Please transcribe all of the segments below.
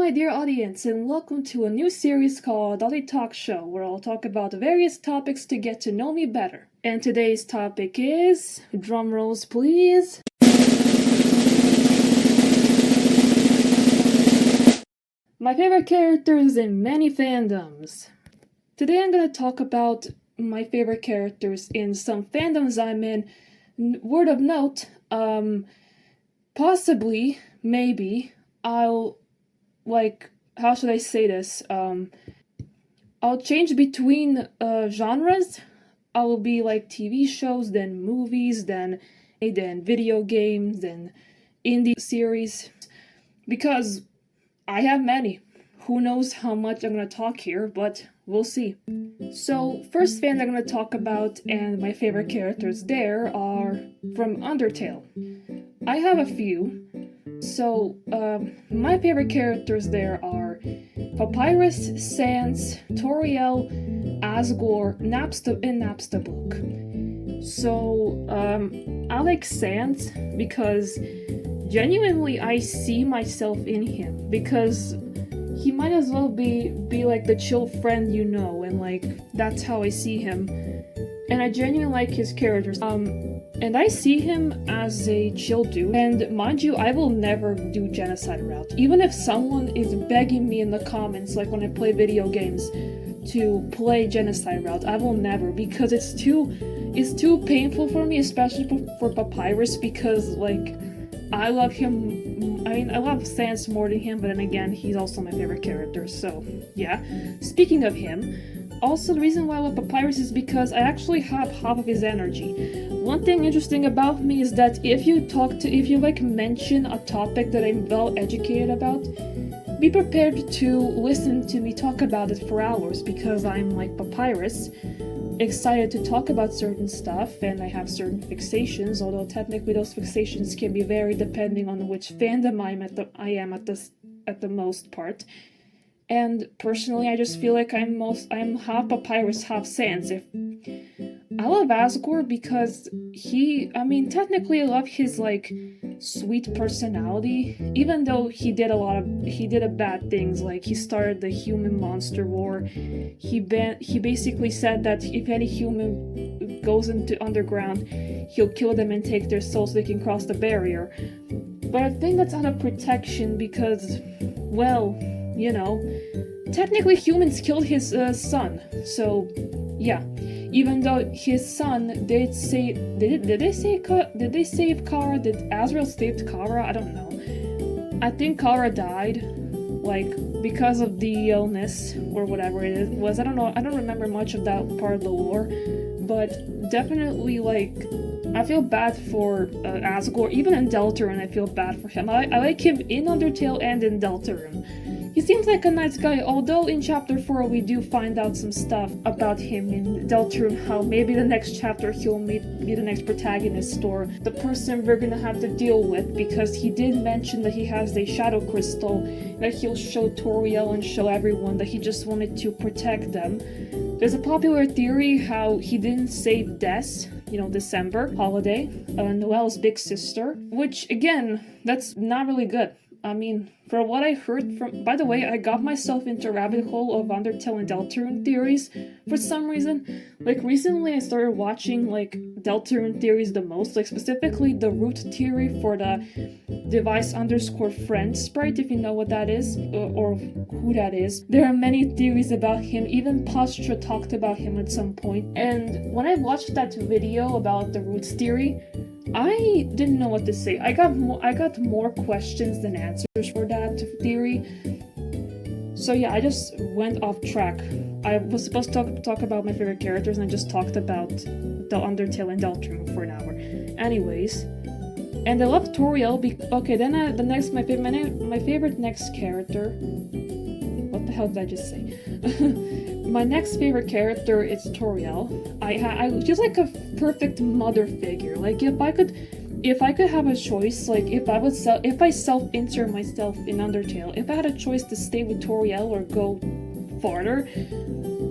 my dear audience, and welcome to a new series called Dotty Talk Show, where I'll talk about various topics to get to know me better. And today's topic is, drum rolls please, my favorite characters in many fandoms. Today I'm going to talk about my favorite characters in some fandoms I'm in. Word of note, possibly, maybe, how should I say this? I'll change between genres. I will be like TV shows, then movies, then video games, then indie series. Because I have many. Who knows how much I'm gonna talk here, but we'll see. So, first fan I'm gonna talk about, and my favorite characters there are from Undertale. I have a few. So, my favorite characters there are Papyrus, Sans, Toriel, Asgore, Napstablook. So, I like Sans because genuinely I see myself in him, because he might as well be like the chill friend you know, and like that's how I see him. And I genuinely like his characters. And I see him as a chill dude. And mind you, I will never do genocide route. Even if someone is begging me in the comments, like when I play video games, to play genocide route, I will never, because it's too painful for me, especially for Papyrus, because like I love him. I mean, I love Sans more than him, but then again, he's also my favorite character, so yeah. Speaking of him, also the reason why I love Papyrus is because I actually have half of his energy. One thing interesting about me is that if you mention a topic that I'm well educated about, be prepared to listen to me talk about it for hours, because I'm like Papyrus, excited to talk about certain stuff, and I have certain fixations, although technically those fixations can be varied depending on which fandom I am at the most part. And personally, I just feel like I'm half Papyrus, half Sans. I love Asgore because technically I love his like sweet personality, even though he did bad things, like he started the human monster war. He basically said that if any human goes into underground, he'll kill them and take their souls so they can cross the barrier. But I think that's out of protection because, well, you know, technically humans killed his son, so yeah. Even though his son did they save Kara? Did Azrael save Kara? I don't know. I think Kara died, like, because of the illness or whatever it was. I don't know. I don't remember much of that part of the lore, but definitely, like, I feel bad for Asgore. Even in Deltarune, I feel bad for him. I like him in Undertale and in Deltarune. He seems like a nice guy, although in Chapter 4 we do find out some stuff about him in Deltarune, how maybe the next chapter he'll be the next protagonist, or the person we're gonna have to deal with, because he did mention that he has a shadow crystal that he'll show Toriel and show everyone, that he just wanted to protect them. There's a popular theory how he didn't save Des, December holiday, Noelle's big sister, which again, that's not really good. I mean, for what I heard from... By the way, I got myself into a rabbit hole of Undertale and Deltarune theories for some reason. Like, recently I started watching, like, Deltarune theories the most, like, specifically the root theory for the device_friend sprite, if you know what that is, or who that is. There are many theories about him, even Postra talked about him at some point, and when I watched that video about the roots theory, I didn't know what to say. I got more questions than answers for that theory. So yeah, I just went off track. I was supposed to talk about my favorite characters, and I just talked about the Undertale and Deltarune for an hour. Anyways, and I love Toriel. My favorite next character. What the hell did I just say? My next favorite character is Toriel. She's like a perfect mother figure. Like, if I could have a choice, like if I self-insert myself in Undertale, if I had a choice to stay with Toriel or go farther,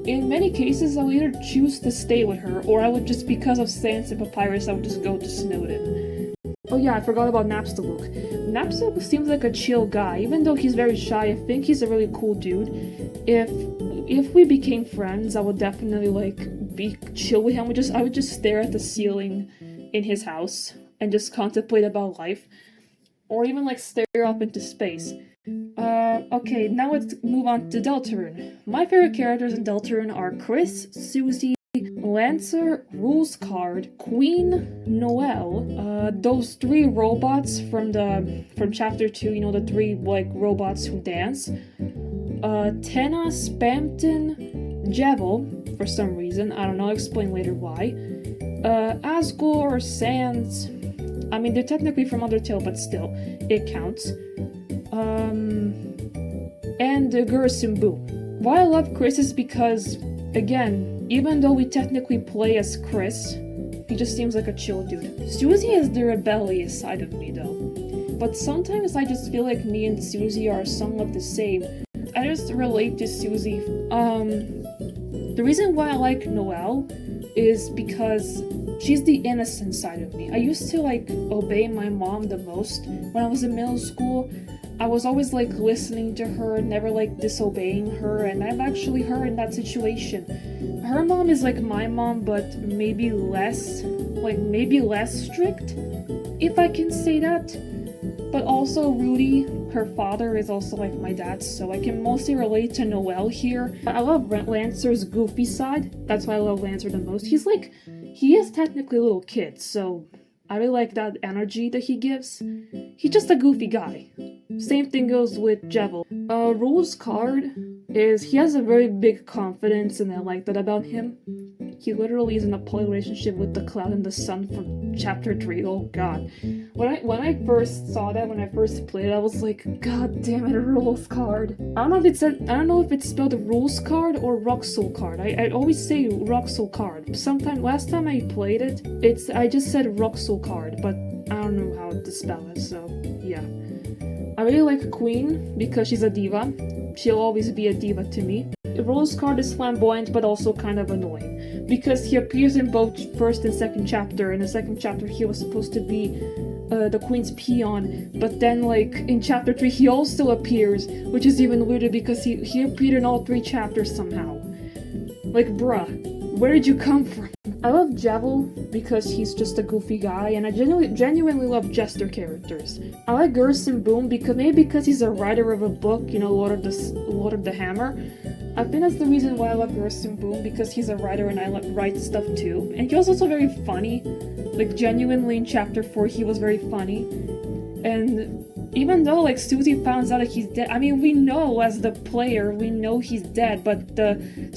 in many cases I would either choose to stay with her, or I would just, because of Sans and Papyrus, I would just go to Snowdin. Oh yeah, I forgot about Napstablook. Napstablook seems like a chill guy, even though he's very shy. I think he's a really cool dude. If we became friends, I would definitely like be chill with him. I would just stare at the ceiling in his house and just contemplate about life, or even like stare up into space. Okay, now let's move on to Deltarune. My favorite characters in Deltarune are Chris, Susie, Lancer, Rules Card, Queen, Noelle, those three robots from chapter 2, you know, the three like robots who dance. Tenna, Spamton, Jevil, for some reason, I don't know, I'll explain later why. Asgore, Sans, I mean, they're technically from Undertale, but still, it counts. And Gursin Boo. Why I love Chris is because, again, even though we technically play as Chris, he just seems like a chill dude. Susie is the rebellious side of me, though. But sometimes I just feel like me and Susie are somewhat the same. I just relate to Susie. The reason why I like Noelle is because she's the innocent side of me. I used to like obey my mom the most when I was in middle school. I was always like listening to her, never like disobeying her, and I'm actually her in that situation. Her mom is like my mom, but maybe less strict, if I can say that. But also Rudy, her father, is also like my dad, so I can mostly relate to Noelle here. I love Lancer's goofy side. That's why I love Lancer the most. He is technically a little kid, so I really like that energy that he gives. He's just a goofy guy. Same thing goes with Jevil. Rules Card is, he has a very big confidence, and I like that about him. He literally is in a poly relationship with the cloud and the sun from chapter 3. Oh god. When I first saw that, when I first played it, I was like, god damn it, Rules Card. I don't know if it's spelled Rules Card or Roxul Card. I always say Roxul Card. Last time I played it, I just said Roxul Card, but I don't know how to spell it, so yeah. I really like Queen because she's a diva. She'll always be a diva to me. Rules Card is flamboyant but also kind of annoying because he appears in both first and second chapter. In the second chapter he was supposed to be the Queen's peon, but then like in chapter 3 he also appears, which is even weirder because he appeared in all 3 chapters somehow. Like bruh, where did you come from? I love Jevil because he's just a goofy guy, and I genuinely love Jester characters. I like Gursin Boom because he's a writer of a book, you know, Lord of the Hammer. I think that's the reason why I love Gursin Boom, because he's a writer and I write stuff too. And he was also very funny. Like genuinely in chapter 4 he was very funny. And even though like Susie finds out that he's dead, I mean we know as the player, we know he's dead, but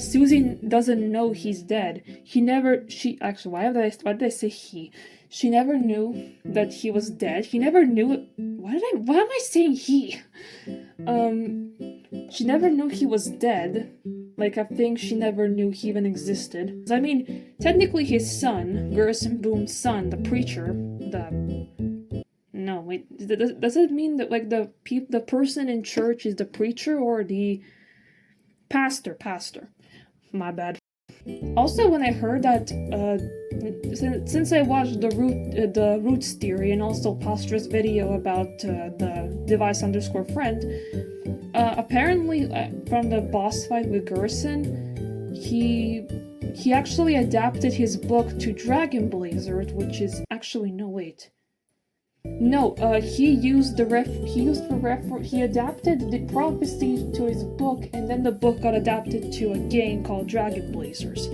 Susie doesn't know he's dead. Why did I say he? She never knew that he was dead. He never knew. Why am I saying he? She never knew he was dead. Like, I think she never knew he even existed. I mean, technically his son, Gursin Boom's son, the preacher, no, wait, does it mean that, like, the person in church is the preacher or the pastor? My bad. Also, when I heard that, since I watched the Roots theory and also Postra's video about the device_friend, apparently from the boss fight with Gursin, he actually adapted his book to Dragon Blazer, which is actually no wait. No, he adapted the prophecy to his book, and then the book got adapted to a game called Dragon Blazers.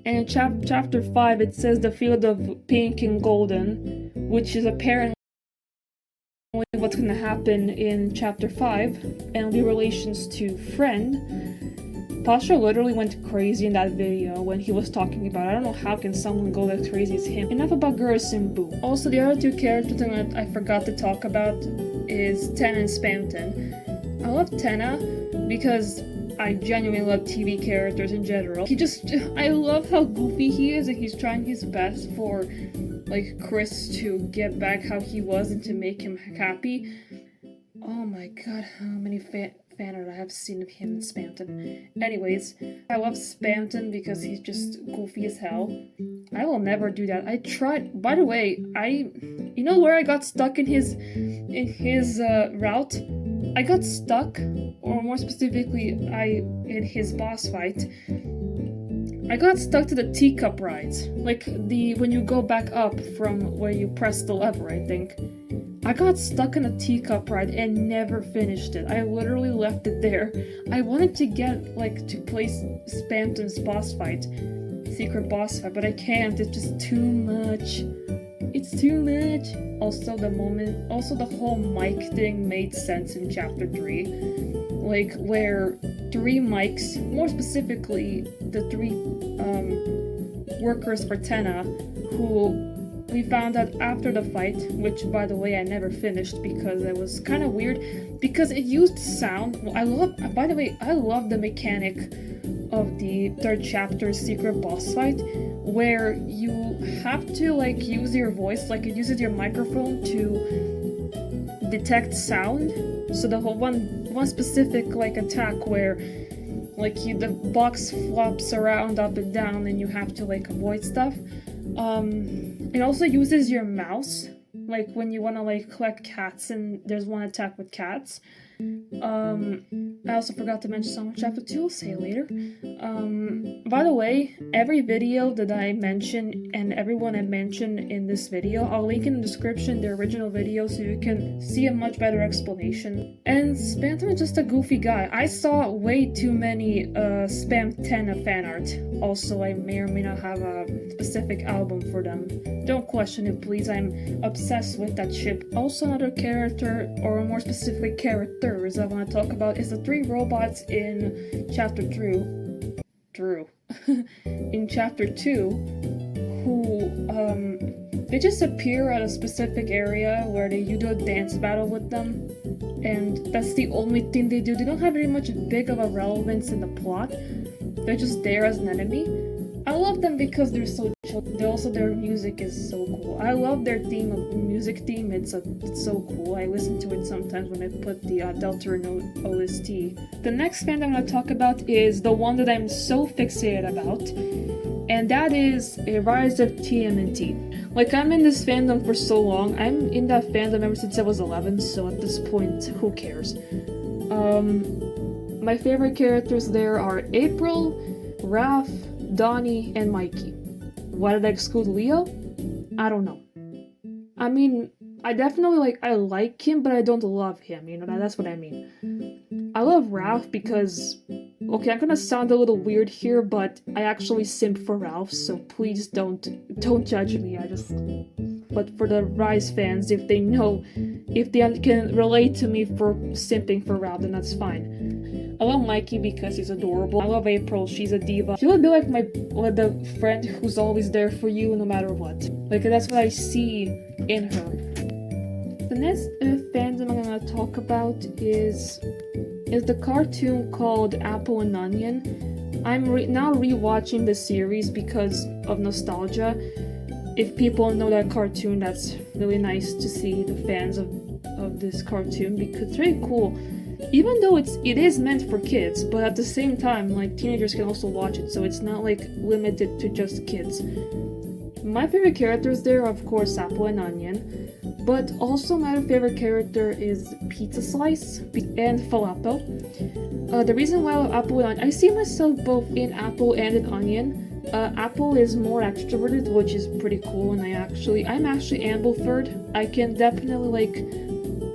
And in chapter 5, it says the field of pink and golden, which is apparently what's gonna happen in chapter 5, and the relations to friend. Pasha literally went crazy in that video when he was talking about it. I don't know how can someone go that crazy as him. Enough about Gursin Boo. Also, the other 2 characters that I forgot to talk about is Tenna and Spamton. I love Tenna because I genuinely love TV characters in general. I love how goofy he is, and he's trying his best for, like, Chris to get back how he was and to make him happy. Oh my god, how many fan art I have seen of him in Spamton. Anyways, I love Spamton because he's just goofy as hell. I will never do that. I tried. By the way, you know where I got stuck in his route? I got stuck, or more specifically, in his boss fight. I got stuck to the teacup rides, like when you go back up from where you press the lever, I think. I got stuck in a teacup ride and never finished it. I literally left it there. I wanted to get, to play Spamton's boss fight, secret boss fight, but I can't. It's just too much. It's too much. Also, the whole mic thing made sense in chapter 3. Where 3 mics, more specifically, the 3 workers for Tenna, who we found out after the fight, which, by the way, I never finished because it was kind of weird, because it used sound. I love the mechanic of the 3rd chapter's secret boss fight, where you have to, use your voice, it uses your microphone to detect sound. So the whole one specific, attack where, the box flops around up and down and you have to, avoid stuff. It also uses your mouse, when you want to collect cats and there's one attack with cats. I also forgot to mention some of chapter 2, I'll say it later. By the way, every video that I mention and everyone I mention in this video, I'll link in the description the original video so you can see a much better explanation. And Spamton is just a goofy guy. I saw way too many Spamton fan art. Also, I may or may not have a specific album for them. Don't question it, please. I'm obsessed with that ship. Also, another character, or more specifically characters I want to talk about, is the 3 robots in chapter 2. In chapter 2, who they just appear at a specific area where you do a dance battle with them, and that's the only thing they do. They don't have very much big of a relevance in the plot. They're just there as an enemy. I love them because they're so chill. Also, their music is so cool. I love their music theme. It's so cool. I listen to it sometimes when I put the Deltarune OST. The next fandom I'm going to talk about is the one that I'm so fixated about, and that is Rise of TMNT. I'm in this fandom for so long. I'm in that fandom ever since I was 11, so at this point, who cares? My favorite characters there are April, Raph, Donnie, and Mikey. Why did I exclude Leo? I don't know. I mean, I definitely I like him, but I don't love him, that's what I mean. I love Ralph because, okay, I'm gonna sound a little weird here, but I actually simp for Ralph, so please don't judge me. But for the Rise fans, if they can relate to me for simping for Ralph, then that's fine. I love Mikey because he's adorable. I love April, she's a diva. She would be like the friend who's always there for you no matter what. That's what I see in her. The next fandom I'm gonna talk about is the cartoon called Apple and Onion. I'm now rewatching the series because of nostalgia. If people know that cartoon, that's really nice to see the fans of this cartoon because it's really cool. Even though it is meant for kids, but at the same time, teenagers can also watch it, so it's not limited to just kids. My favorite characters there are, of course, Apple and Onion, but also my favorite character is Pizza Slice and Falafel. The reason why I love Apple and Onion, I see myself both in Apple and in Onion. Apple is more extroverted, which is pretty cool, and I'm actually ambivert. I can definitely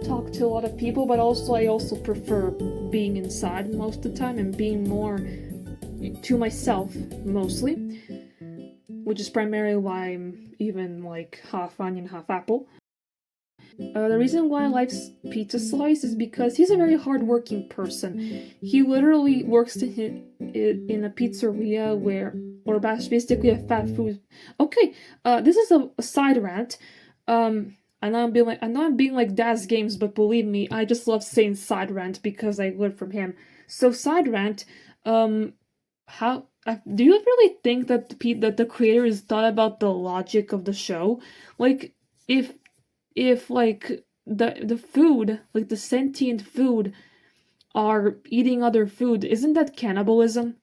talk to a lot of people, but I also prefer being inside most of the time and being more to myself mostly, which is primarily why I'm even half onion, half apple. The reason why I like Pizza Slice is because he's a very hardworking person. He literally works in a pizzeria or basically a fast food. Okay, this is a side rant. I know I'm being like Das Games, but believe me, I just love saying side rant because I learned from him. So side rant, do you really think that the creators thought about the logic of the show? If the food, the sentient food, are eating other food, isn't that cannibalism?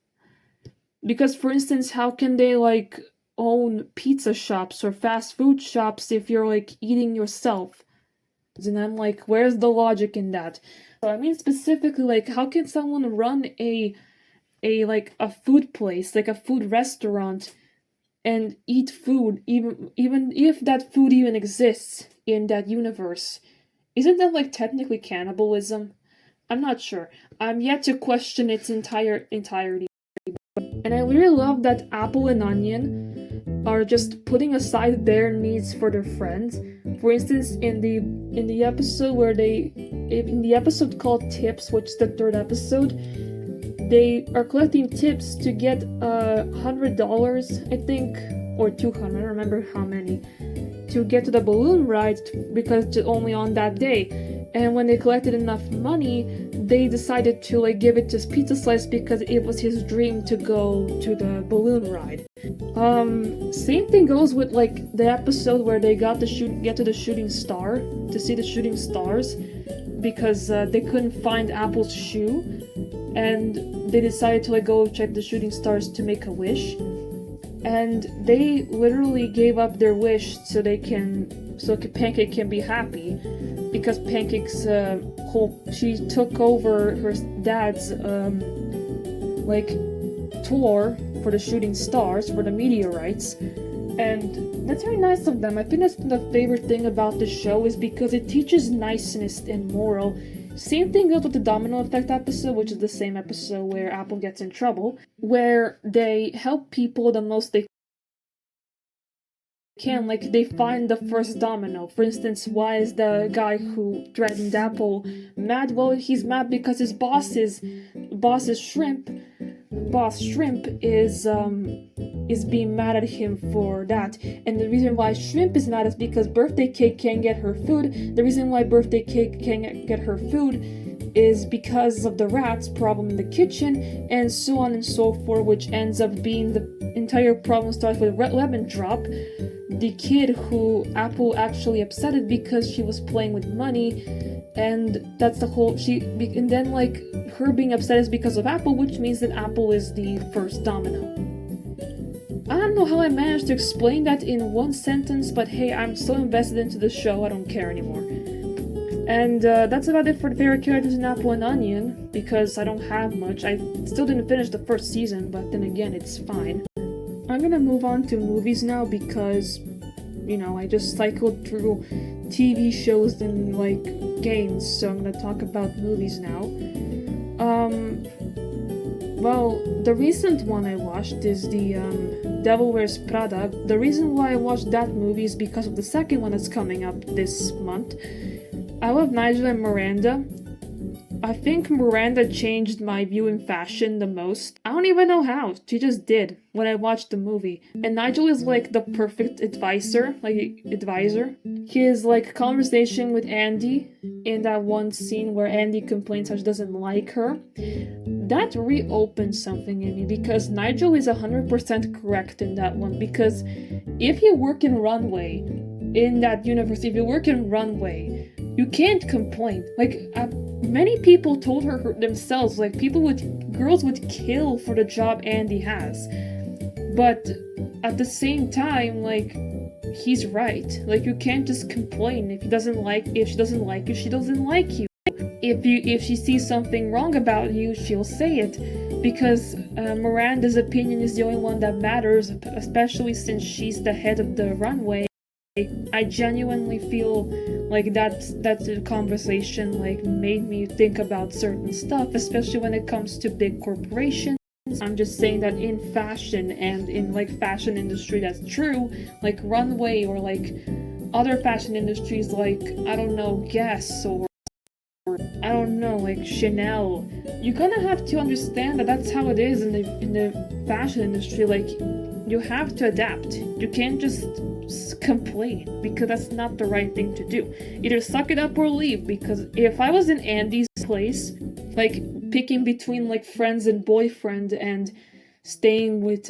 Because, for instance, how can they like own pizza shops or fast food shops if you're like eating yourself? And I'm like, where's the logic in that? So I mean specifically, like, how can someone run a like a food place, like a food restaurant, and eat food even if that food even exists in that universe? Isn't that like technically cannibalism? I'm not sure. I'm yet to question its entirety. And I really love that Apple and Onion are just putting aside their needs for their friends. For instance, in the episode where they in the episode called Tips, which is the third episode, they are collecting tips to get $100, I think, or 200, I don't remember how many, to get to the balloon ride because it's only on that day. And when they collected enough money, they decided to like give it to Pizza Slice because it was his dream to go to the balloon ride. Same thing goes with like the episode where they got to get to the shooting star to see the shooting stars because they couldn't find Apple's shoe, and they decided to like go check the shooting stars to make a wish. And they literally gave up their wish so Pancake can be happy, because Pancake's she took over her dad's like tour for the shooting stars, for the meteorites, and that's very nice of them. I think that's the favorite thing about the show, is because it teaches niceness and moral. Same thing goes with the Domino Effect episode, which is the same episode where Apple gets in trouble, where they help people the most they can, like they find the first domino. For instance, why is the guy who threatened Apple mad? Well, he's mad because his boss shrimp is being mad at him for that. And the reason why Shrimp is mad is because Birthday Cake can't get her food. The reason why Birthday Cake can't get her food is because of the rats problem in the kitchen, and so on and so forth, which ends up being the entire problem starts with Lemon Drop, the kid who Apple actually upsetted because she was playing with money. And that's the whole and then like her being upset is because of Apple, which means that Apple is the first domino. I don't know how I managed to explain that in one sentence, but hey, I'm so invested into the show, I don't care anymore. And that's about it for the favorite characters in Apple and Onion, because I don't have much. I still didn't finish the first season, but then again, it's fine. I'm gonna move on to movies now because, I just cycled through TV shows and like games, so I'm gonna talk about movies now. Well, the recent one I watched is the Devil Wears Prada. The reason why I watched that movie is because of the second one that's coming up this month. I love Nigel and Miranda. I think Miranda changed my view in fashion the most. I don't even know how. She just did when I watched the movie. And Nigel is like the perfect advisor. His like conversation with Andy in that one scene where Andy complains how she doesn't like her. That reopened something in me, because Nigel is 100% correct in that one. Because if you work in runway, in that universe, if you work in runway, you can't complain. Like, many people told her themselves, like, girls would kill for the job Andy has. But at the same time, like, he's right. Like, you can't just complain. If she doesn't like you, she doesn't like you. If she sees something wrong about you, she'll say it. Because Miranda's opinion is the only one that matters, especially since she's the head of the runway. I genuinely feel like that conversation like made me think about certain stuff, especially when it comes to big corporations. I'm just saying that in fashion and in like fashion industry, that's true. Like runway or like other fashion industries, like I don't know, Guess or I don't know, like Chanel. You're gonna have to understand that that's how it is in the fashion industry. Like you have to adapt. You can't just complain, because that's not the right thing to do. Either suck it up or leave, because if I was in Andy's place, like picking between like friends and boyfriend and staying with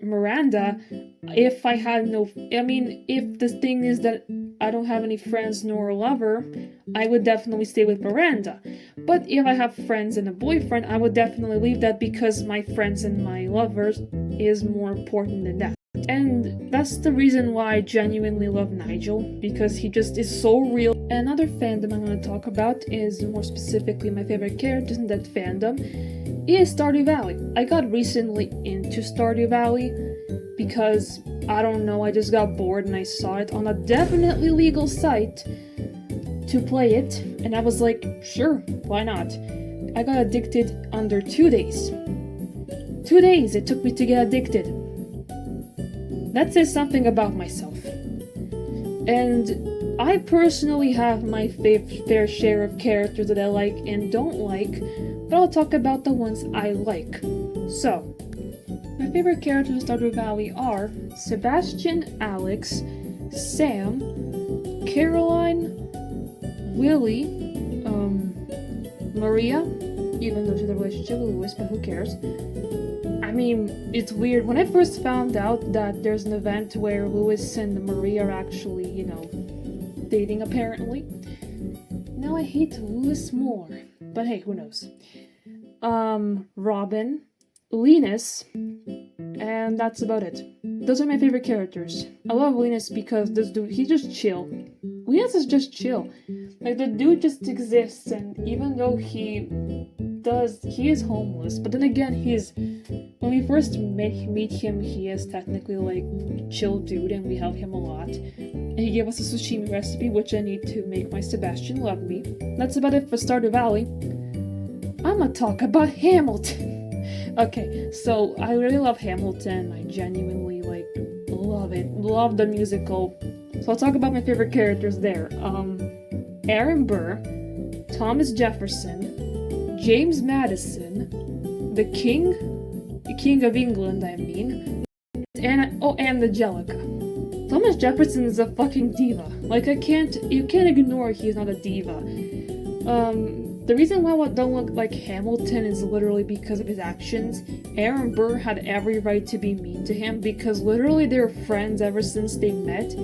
Miranda, if the thing is that I don't have any friends nor a lover, I would definitely stay with Miranda. But if I have friends and a boyfriend, I would definitely leave that because my friends and my lovers is more important than that. And that's the reason why I genuinely love Nigel, because he just is so real. Another fandom I'm going to talk about is, more specifically, my favorite characters in that fandom is Stardew Valley. I got recently into Stardew Valley because, I don't know, I just got bored and I saw it on a definitely legal site to play it, and I was like, sure, why not? I got addicted under 2 days. 2 days it took me to get addicted. That says something about myself. And I personally have my fair share of characters that I like and don't like, but I'll talk about the ones I like. So, my favorite characters in Stardew Valley are Sebastian, Alex, Sam, Caroline, Willie, Maria, even though she's in a relationship with Louis, but who cares? I mean, it's weird. When I first found out that there's an event where Louis and Maria are actually, dating apparently, now I hate Louis more. But hey, who knows? Robin, Linus, and that's about it. Those are my favorite characters. I love Linus because this dude, he's just chill. Linus is just chill. Like, the dude just exists, and even though he is homeless, but then again, when we first meet him, he is technically like a chill dude, and we help him a lot. And he gave us a sushi recipe, which I need to make my Sebastian love me. That's about it for Stardew Valley. I'ma talk about Hamilton. Okay, so I really love Hamilton. I genuinely love it. Love the musical. So I'll talk about my favorite characters there. Aaron Burr, Thomas Jefferson, James Madison, the King of England, I mean, and Angelica. Thomas Jefferson is a fucking diva. Like, you can't ignore he's not a diva. The reason why I don't look like Hamilton is literally because of his actions. Aaron Burr had every right to be mean to him because literally they're friends ever since they met.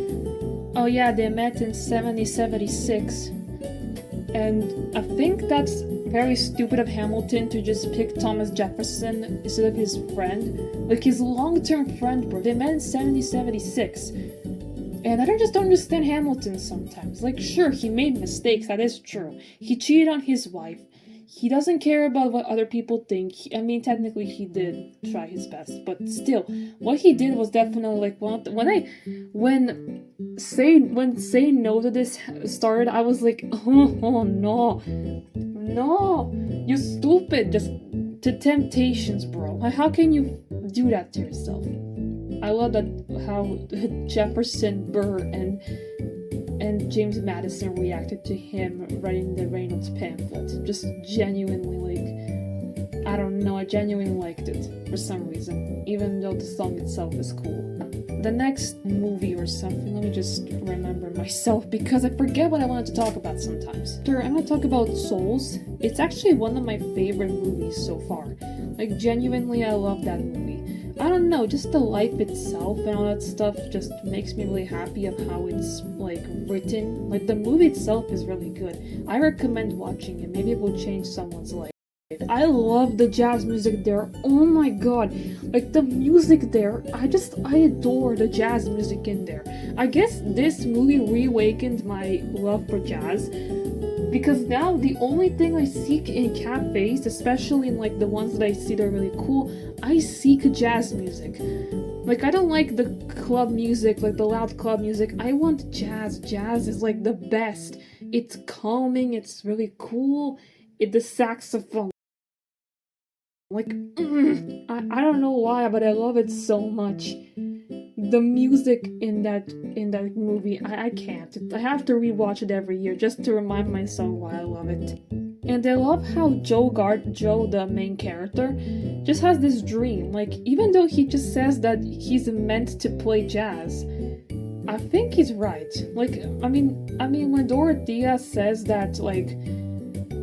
Oh yeah, they met in 1776. And I think that's very stupid of Hamilton to just pick Thomas Jefferson instead of his friend. Like, his long-term friend, bro. They met in 1776. And I just don't understand Hamilton sometimes. Like, sure, he made mistakes, that is true. He cheated on his wife. He doesn't care about what other people think. Technically he did try his best, but still, what he did was definitely like when saying no to this started, I was like, oh no, you stupid, just to temptations, bro. Like, how can you do that to yourself? I love that how Jefferson, Burr, and James Madison reacted to him writing the Reynolds pamphlet. Just genuinely, I don't know, I genuinely liked it for some reason, even though the song itself is cool. The next movie or something, let me just remember myself because I forget what I wanted to talk about sometimes. Sure, I'm gonna talk about Souls. It's actually one of my favorite movies so far. Like, genuinely, I love that movie. I don't know, just the life itself and all that stuff just makes me really happy of how it's, written. Like, the movie itself is really good. I recommend watching it. Maybe it will change someone's life. I love the jazz music there. Oh my god. Like, the music there, I adore the jazz music in there. I guess this movie reawakened my love for jazz. Because now the only thing I seek in cafes, especially in the ones that I see that are really cool, I seek jazz music. Like, I don't like the club music, the loud club music. I want jazz. Jazz is the best. It's calming, it's really cool. The saxophone. I don't know why, but I love it so much. The music in that movie, I can't. I have to rewatch it every year just to remind myself why I love it. And I love how Joe, the main character, just has this dream. Even though he just says that he's meant to play jazz, I think he's right. When Dorothea says that,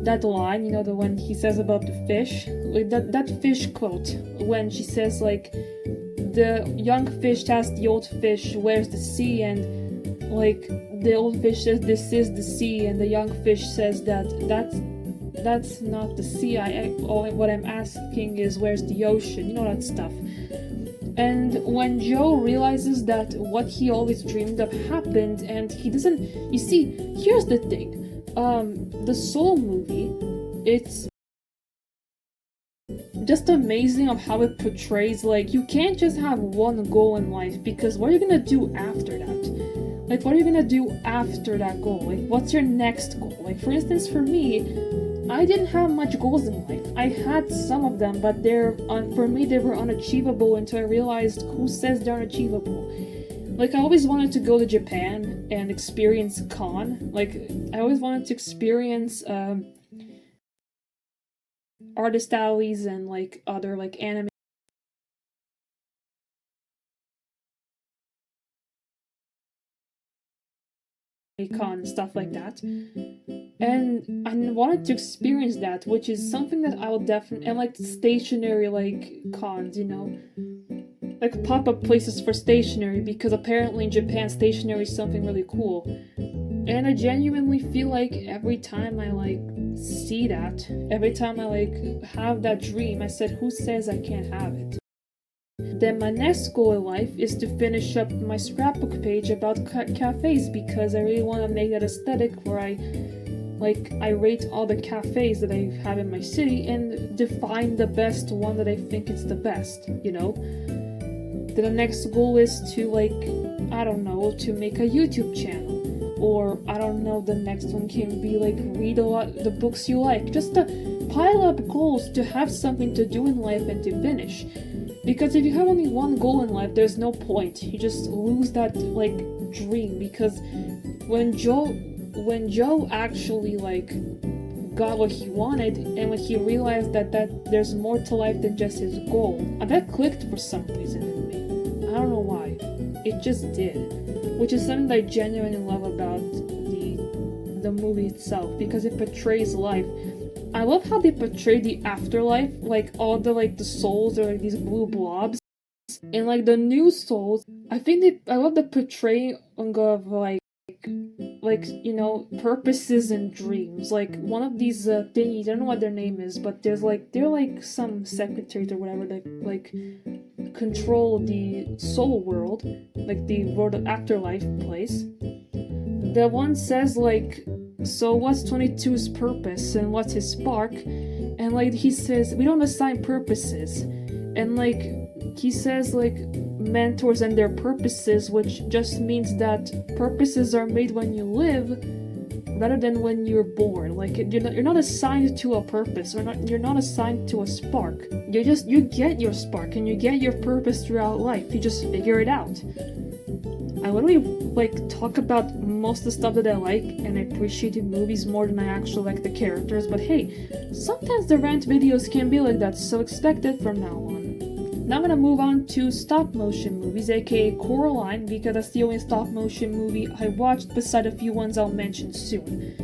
that line, the one he says about the fish, that fish quote, when she says, the young fish asks the old fish, where's the sea, and like the old fish says this is the sea, and the young fish says that's not the sea. What I'm asking is where's the ocean, you know, that stuff. And when Joe realizes that what he always dreamed of happened, and he doesn't, you see, here's the thing. The Soul movie, it's just amazing of how it portrays, like, you can't just have one goal in life, because what are you gonna do after that? Like, what are you gonna do after that goal? Like, what's your next goal? Like, for instance, for me, I didn't have much goals in life. I had some of them, but for me, they were unachievable until I realized who says they're unachievable. Like, I always wanted to go to Japan and experience con. Like, I always wanted to experience, artist alleys and, like, other, like, anime con, stuff like that. And I wanted to experience that, which is something that I will definitely, and like stationary, like, cons, you know, like pop-up places for stationery, because apparently in Japan stationery is something really cool. And I genuinely feel like every time I, like, see that, every time I, like, have that dream, I said, who says I can't have it? Then my next goal in life is to finish up my scrapbook page about cafes, because I really want to make that aesthetic where I rate all the cafes that I have in my city and define the best one that I think is the best, you know? Then the next goal is to, like, I don't know, to make a YouTube channel. Or, I don't know, the next one can be, like, read a lot the books you like. Just to pile up goals to have something to do in life and to finish. Because if you have only one goal in life, there's no point. You just lose that, like, dream. Because when Joe actually, like, got what he wanted, and when he realized that there's more to life than just his goal, and that clicked for some reason in me. I don't know why. It just did. Which is something that I genuinely love about the movie itself, because it portrays life. I love how they portray the afterlife, like all the, like, the souls are like these blue blobs, and like the new souls. I love the portraying of, like, you know, purposes and dreams. Like one of these thingies, I don't know what their name is, but they're like some secretaries or whatever that, like, control the soul world, like the world of afterlife place. The one says, like, so what's 22's purpose and what's his spark? And, like, he says, we don't assign purposes. And, like, he says, like, mentors and their purposes, which just means that purposes are made when you live rather than when you're born. Like, you're not assigned to a purpose, or you're not assigned to a spark. You get your spark and you get your purpose throughout life. You just figure it out. I literally, like, talk about most of the stuff that I like, and I appreciate the movies more than I actually like the characters, but hey, sometimes the rant videos can be like that, so expect it from now on. Now I'm gonna move on to stop motion movies, aka Coraline, because that's the only stop motion movie I watched, beside a few ones I'll mention soon.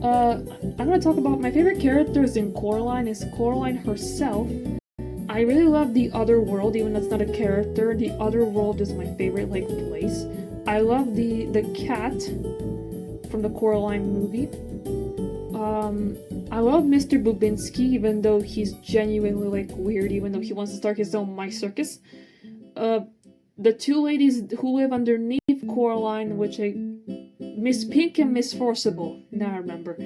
I'm gonna talk about my favorite characters in Coraline is Coraline herself. I really love the Other World, even though it's not a character. The Other World is my favorite, like, place. I love the cat from the Coraline movie. I love Mr. Bubinski, even though he's genuinely, like, weird, even though he wants to start his own mice circus. The two ladies who live underneath Coraline, which Miss Pink and Miss Forcible. Now I remember.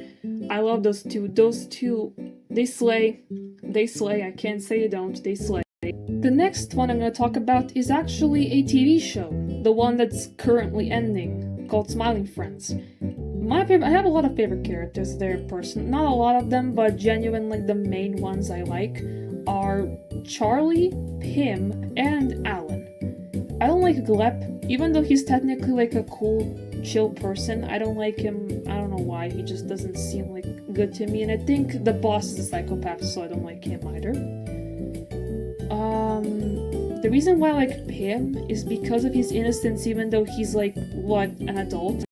I love those two. Those two, they slay. They slay. I can't say they don't. They slay. The next one I'm going to talk about is actually a TV show. The one that's currently ending, called Smiling Friends. My favorite, I have a lot of favorite characters there, not a lot of them, but genuinely the main ones I like are Charlie, Pim, and Alan. I don't like Glep, even though he's technically, like, a cool, chill person. I don't like him. I don't know why. He just doesn't seem, like, good to me, and I think the boss is a psychopath, so I don't like him either. The reason why I like Pim is because of his innocence, even though he's, like, what, an adult.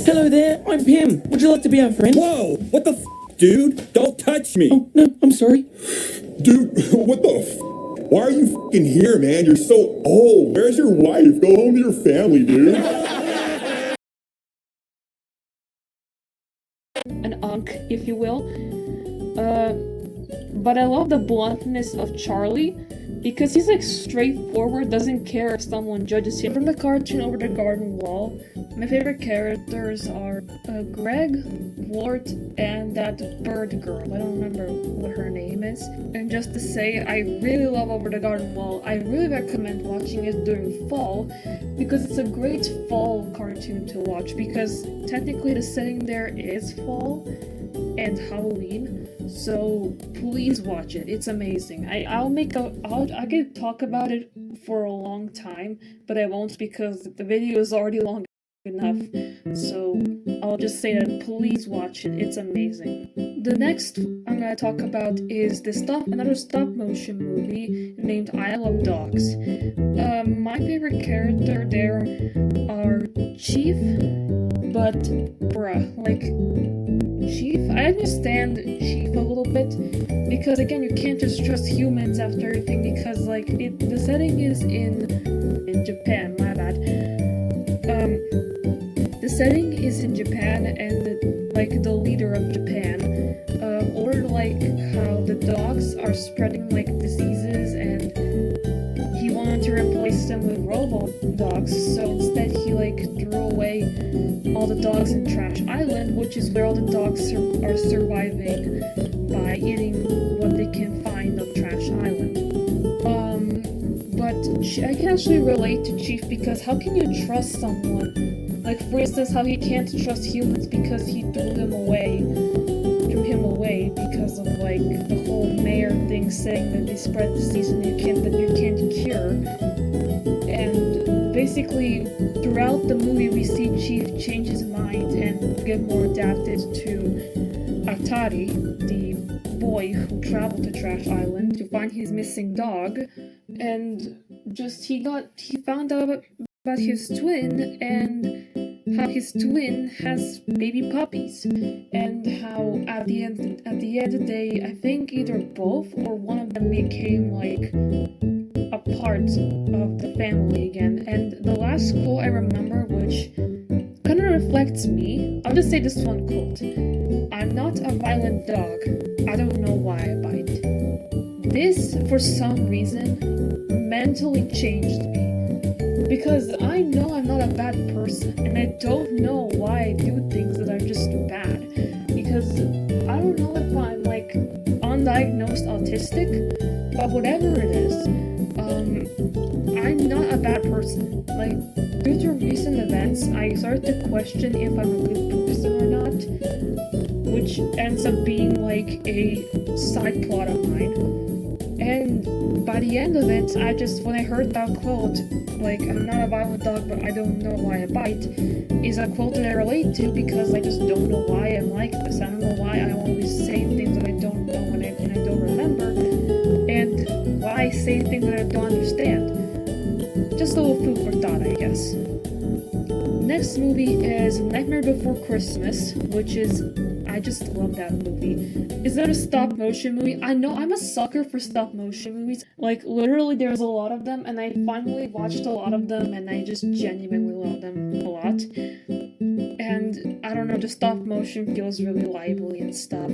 Hello there, I'm Pim. Would you like to be our friend? Whoa! What the f, dude? Don't touch me! Oh, no, I'm sorry. Dude, what the f? Why are you f***ing here, man? You're so old. Where's your wife? Go home to your family, dude. An unk, if you will. But I love the bluntness of Charlie, because he's like straightforward, doesn't care if someone judges him. From the cartoon Over the Garden Wall, my favorite characters are Greg, Wart, and that bird girl. I don't remember what her name is. And just to say, I really love Over the Garden Wall. I really recommend watching it during fall, because it's a great fall cartoon to watch, because technically the setting there is fall and Halloween, so please watch it. It's amazing. I could talk about it for a long time, but I won't because the video is already long enough. So I'll just say that please watch it. It's amazing. The next I'm gonna talk about is another stop motion movie named Isle of Dogs. My favorite character there are Chief, but bruh, like Chief, I understand Chief a little bit, because again, you can't just trust humans after everything, because like the setting is in Japan, my bad. The setting is in Japan, and the leader of Japan ordered like how the dogs are spreading like diseases, and he wanted to replace them with robo dogs, so instead he like threw away all the dogs in Trash Island, which is where all the dogs are surviving by eating what they can find of Trash Island. But I can actually relate to Chief, because how can you trust someone? Like, for instance, how he can't trust humans because he threw him away because of like the whole mayor thing saying that they spread disease and you can't cure. And basically, throughout the movie, we see Chief change his mind and get more adapted to Atari, the boy who traveled to Trash Island to find his missing dog, and just he found out about his twin, and how his twin has baby puppies, and how at the end of the day, I think either both or one of them became like a part of the family again. And the last quote I remember, which kind of reflects me, I'll just say this one quote: "I'm not a violent dog. I don't know why I bite." This, for some reason, mentally changed me. Because I know I'm not a bad person, and I don't know why I do things that are just bad. Because I don't know if I'm like undiagnosed autistic, but whatever it is, I'm not a bad person. Like, due to recent events, I started to question if I'm a good person or not, which ends up being like a side plot of mine. And by the end of it, when I heard that quote, like, "I'm not a violent dog, but I don't know why I bite," is a quote that I relate to, because I just don't know why I'm like this. I don't know why I always say things that I don't know and I don't remember, and why I say things that I don't understand. Just a little food for thought, I guess. Next movie is Nightmare Before Christmas, which is, I just love that movie. Is that a stop motion movie? I know, I'm a sucker for stop motion movies. Like, literally there's a lot of them, and I finally watched a lot of them, and I just genuinely love them a lot. And I don't know, just stop motion feels really lively and stuff.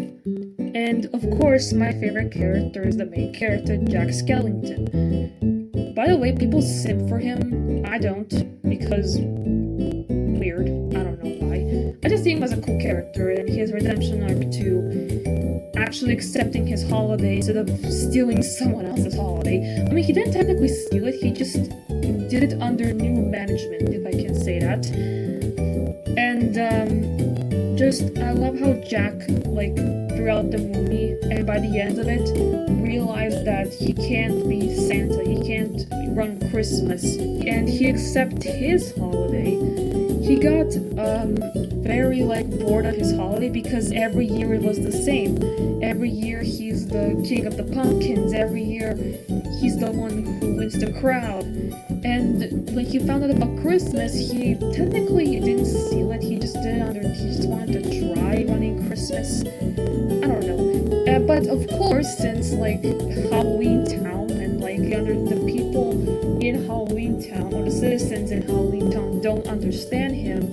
And of course, my favorite character is the main character, Jack Skellington. By the way, people simp for him. I don't, because weird. I don't know why. I just see him as a cool character, and his redemption arc to actually accepting his holiday instead of stealing someone else's holiday. I mean, he didn't technically steal it, he just did it under new management, if I can say that. And I love how Jack, like, throughout the movie, and by the end of it, realized that he can't be Santa, he can't run Christmas, and he accepted his holiday. He got very like bored of his holiday because every year it was the same. Every year he's the king of the pumpkins. Every year he's the one who wins the crowd. And when he found out about Christmas, he technically didn't steal it. He just he just wanted to try running Christmas. I don't know. But of course, since like Halloween Town and like the people in Halloween Town or the citizens in Halloween Town don't understand him,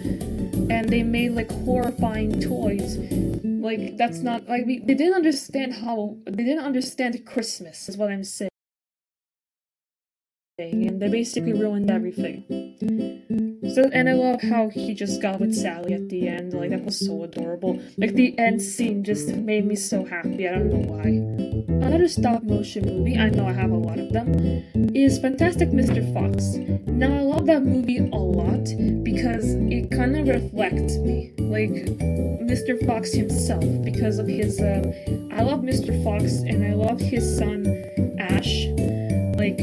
and they made like horrifying toys. Like that's not like they didn't understand Christmas is what I'm saying. And they basically ruined everything. So, and I love how he just got with Sally at the end. Like, that was so adorable. Like, the end scene just made me so happy. I don't know why. Another stop-motion movie, I know I have a lot of them, is Fantastic Mr. Fox. Now, I love that movie a lot because it kind of reflects me. Like, Mr. Fox himself, because of his, I love Mr. Fox and I love his son, Ash. Like,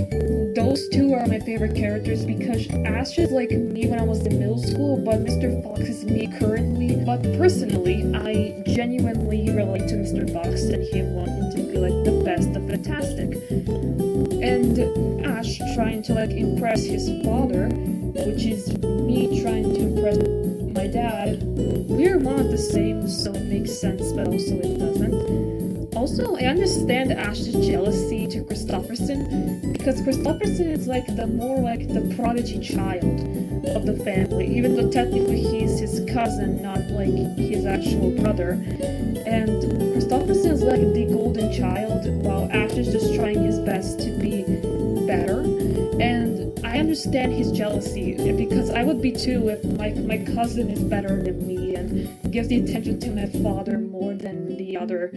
those two are my favorite characters because Ash is like me when I was in middle school, but Mr. Fox is me currently. But personally, I genuinely relate to Mr. Fox and him wanting to be like the best of Fantastic. And Ash trying to like impress his father, which is me trying to impress my dad. We're not the same, so it makes sense, but also it doesn't. Also, I understand Ash's jealousy to Christopherson because Christopherson is like the prodigy child of the family, even though technically he's his cousin, not like his actual brother. And Christopherson is like the golden child, while Ash is just trying his best to be better. And I understand his jealousy because I would be too if my cousin is better than me and gives the attention to my father more than the other.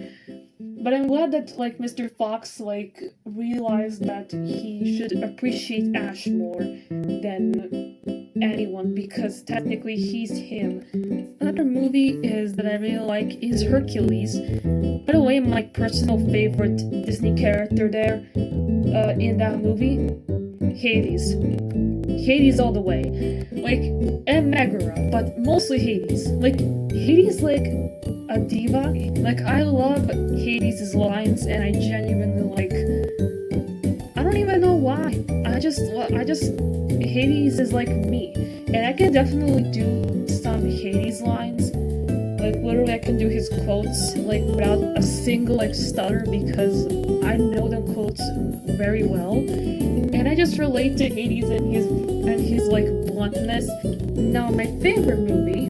But I'm glad that like Mr. Fox like realized that he should appreciate Ash more than anyone because technically he's him. Another movie that I really like is Hercules. By the way, my personal favorite Disney character there in that movie, Hades. Hades all the way. Like, and Megara, but mostly Hades. Like, Hades like a diva. Like, I love Hades' lines and I genuinely like, I don't even know why. I just Hades is like me. And I can definitely do some Hades lines. Like, literally I can do his quotes like without a single like stutter because I know them quotes very well. And I just relate to Hades and his like bluntness. Now my favorite movie